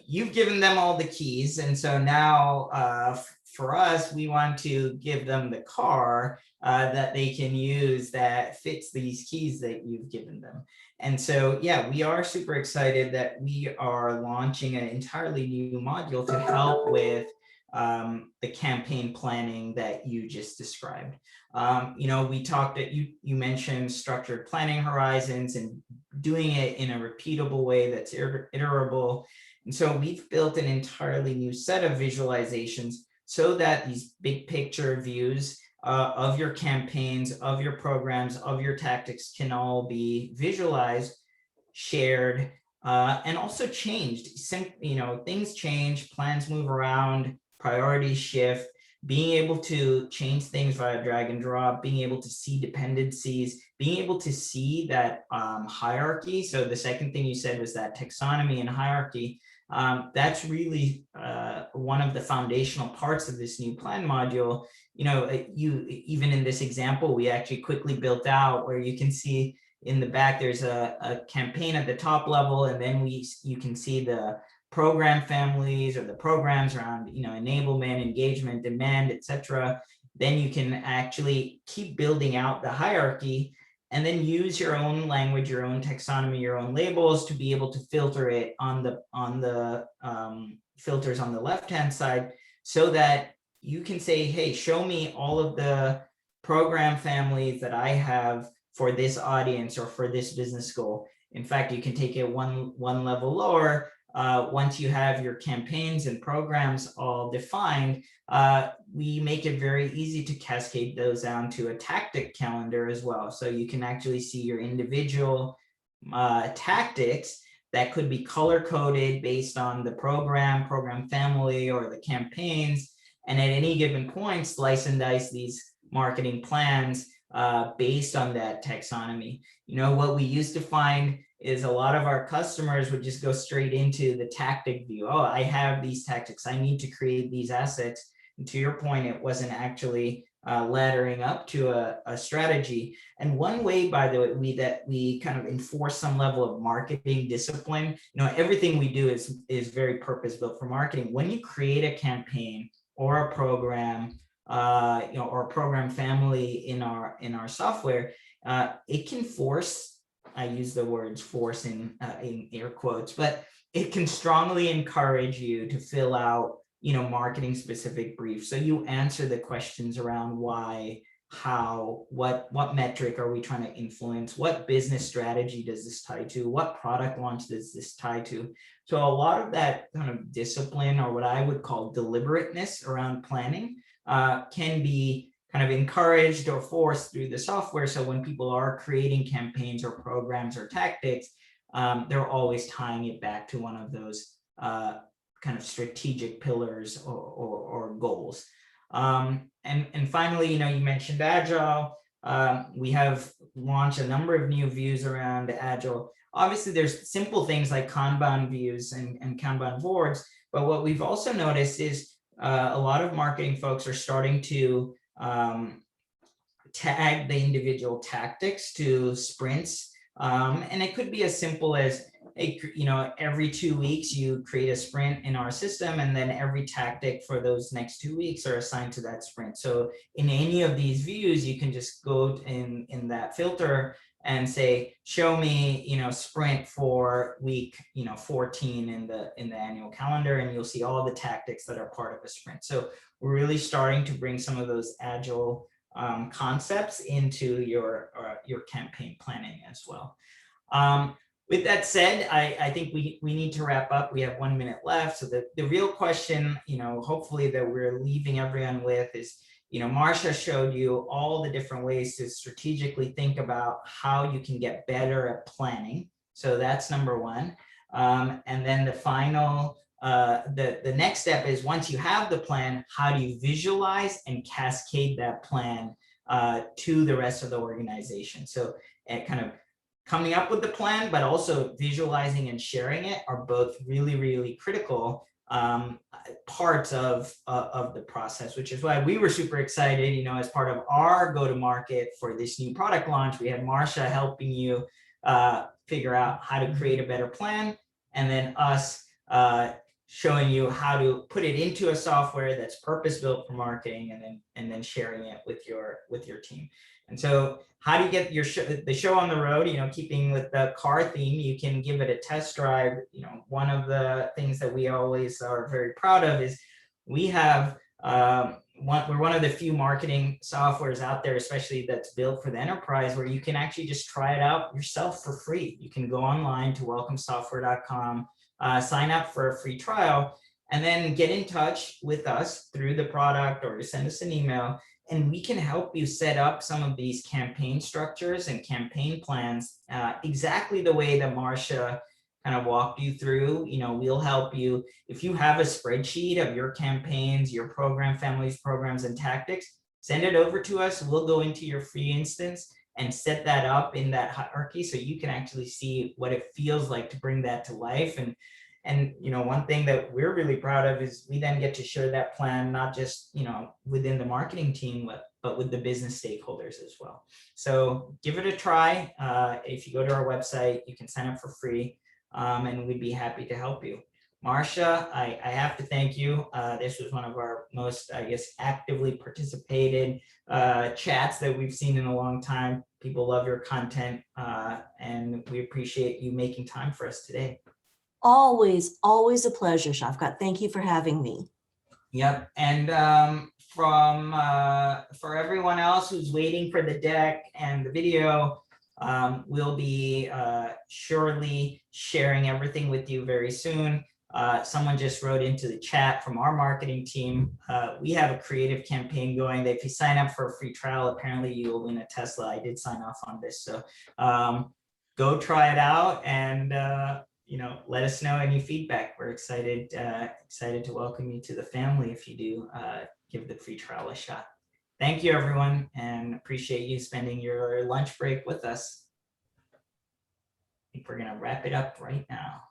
you've given them all the keys, and so now for us, we want to give them the car that they can use that fits these keys that you've given them. And so, yeah, we are super excited that we are launching an entirely new module to help with the campaign planning that you just described. We talked that you mentioned structured planning horizons and doing it in a repeatable way that's iterable. And so we've built an entirely new set of visualizations so that these big picture views of your campaigns, of your programs, of your tactics can all be visualized, shared, and also changed. Things change, plans move around, priorities shift. being able to change things via drag and drop, being able to see dependencies, being able to see that hierarchy. So the second thing you said was that taxonomy and hierarchy. That's really one of the foundational parts of this new plan module. You know, even in this example, we actually quickly built out where you can see in the back, there's a campaign at the top level, and then you can see the program families or the programs around, you know, enablement, engagement, demand, etc. Then you can actually keep building out the hierarchy and then use your own language, your own taxonomy, your own labels to be able to filter it on the filters on the left-hand side, so that you can say, hey, show me all of the program families that I have for this audience or for this business goal. In fact, you can take it one level lower. Once you have your campaigns and programs all defined, we make it very easy to cascade those down to a tactic calendar as well. So you can actually see your individual tactics that could be color-coded based on the program family, or the campaigns. And at any given point, slice and dice these marketing plans based on that taxonomy. You know, what we used to find is a lot of our customers would just go straight into the tactic view. Oh, I have these tactics, I need to create these assets. And to your point, it wasn't actually laddering up to a strategy. And one way, by the way, that we kind of enforce some level of marketing discipline, you know, everything we do is very purpose-built for marketing. When you create a campaign or a program, you know, or a program family in our software, it can force, I use the words force in air quotes, but it can strongly encourage you to fill out, you know, marketing specific briefs. So you answer the questions around why, how, what metric are we trying to influence? What business strategy does this tie to? What product launch does this tie to? So a lot of that kind of discipline, or what I would call deliberateness around planning, can be kind of encouraged or forced through the software. So when people are creating campaigns or programs or tactics, they're always tying it back to one of those kind of strategic pillars or goals. And finally, you know, you mentioned Agile. We have launched a number of new views around Agile. Obviously, there's simple things like Kanban views and Kanban boards, but what we've also noticed is a lot of marketing folks are starting to tag the individual tactics to sprints. And it could be as simple as, you know, every 2 weeks you create a sprint in our system, and then every tactic for those next 2 weeks are assigned to that sprint. So in any of these views, you can just go in that filter and say, show me, you know, sprint for week, you know, 14 in the annual calendar, and you'll see all the tactics that are part of a sprint. So we're really starting to bring some of those agile concepts into your campaign planning as well. With that said, I think we need to wrap up. We have 1 minute left. So the real question, you know, hopefully that we're leaving everyone with is, you know, Marcia showed you all the different ways to strategically think about how you can get better at planning. So that's number one. And then the final, the next step is, once you have the plan, how do you visualize and cascade that plan to the rest of the organization? So kind of coming up with the plan, but also visualizing and sharing it are both really, really critical parts of the process, which is why we were super excited, you know, as part of our go-to-market for this new product launch. We had Marcia helping you figure out how to create a better plan, and then us showing you how to put it into a software that's purpose-built for marketing, and then sharing it with your team. And so, how do you get the show on the road? You know, keeping with the car theme, you can give it a test drive. You know, one of the things that we always are very proud of is we have we're one of the few marketing softwares out there, especially that's built for the enterprise, where you can actually just try it out yourself for free. You can go online to welcomesoftware.com, sign up for a free trial, and then get in touch with us through the product, or to send us an email, and we can help you set up some of these campaign structures and campaign plans exactly the way that Marcia kind of walked you through. We'll help you. If you have a spreadsheet of your campaigns, your program families, programs, and tactics, send it over to us. We'll go into your free instance and set that up in that hierarchy so you can actually see what it feels like to bring that to life. And one thing that we're really proud of is we then get to share that plan, not just within the marketing team, but with the business stakeholders as well. So give it a try. If you go to our website, you can sign up for free, and we'd be happy to help you. Marcia, I have to thank you. This was one of our most, I guess, actively participated chats that we've seen in a long time. People love your content, and we appreciate you making time for us today. Always, always a pleasure, Shafqat. Thank you for having me. Yep. And for everyone else who's waiting for the deck and the video, we'll be surely sharing everything with you very soon. Someone just wrote into the chat from our marketing team. We have a creative campaign going that if you sign up for a free trial, apparently you will win a Tesla. I did sign off on this. So go try it out and let us know any feedback. We're excited to welcome you to the family if you do give the free trial a shot. Thank you, everyone, and appreciate you spending your lunch break with us. I think we're going to wrap it up right now.